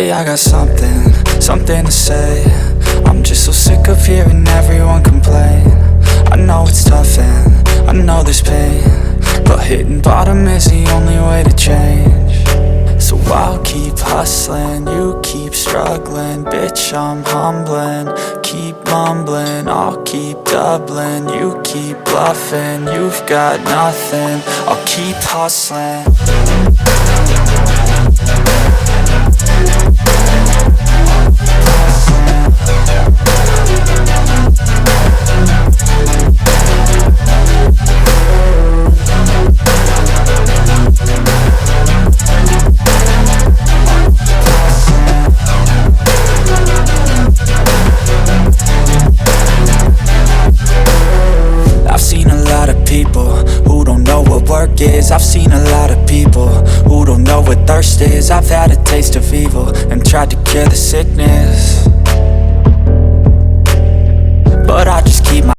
Lately I got something to say. I'm just so sick of hearing everyone complain. I know it's tough and I know there's pain, but hitting bottom is the only way to change. So I'll keep hustling, you keep struggling. Bitch, I'm humbling, keep mumbling. I'll keep doubling, you keep bluffing. You've got nothing, I'll keep hustling. I've seen a lot of people who don't know what work is. I've seen a lot of people who don't know what thirst is. I've had a taste of evil and tried to cure the sickness, but I just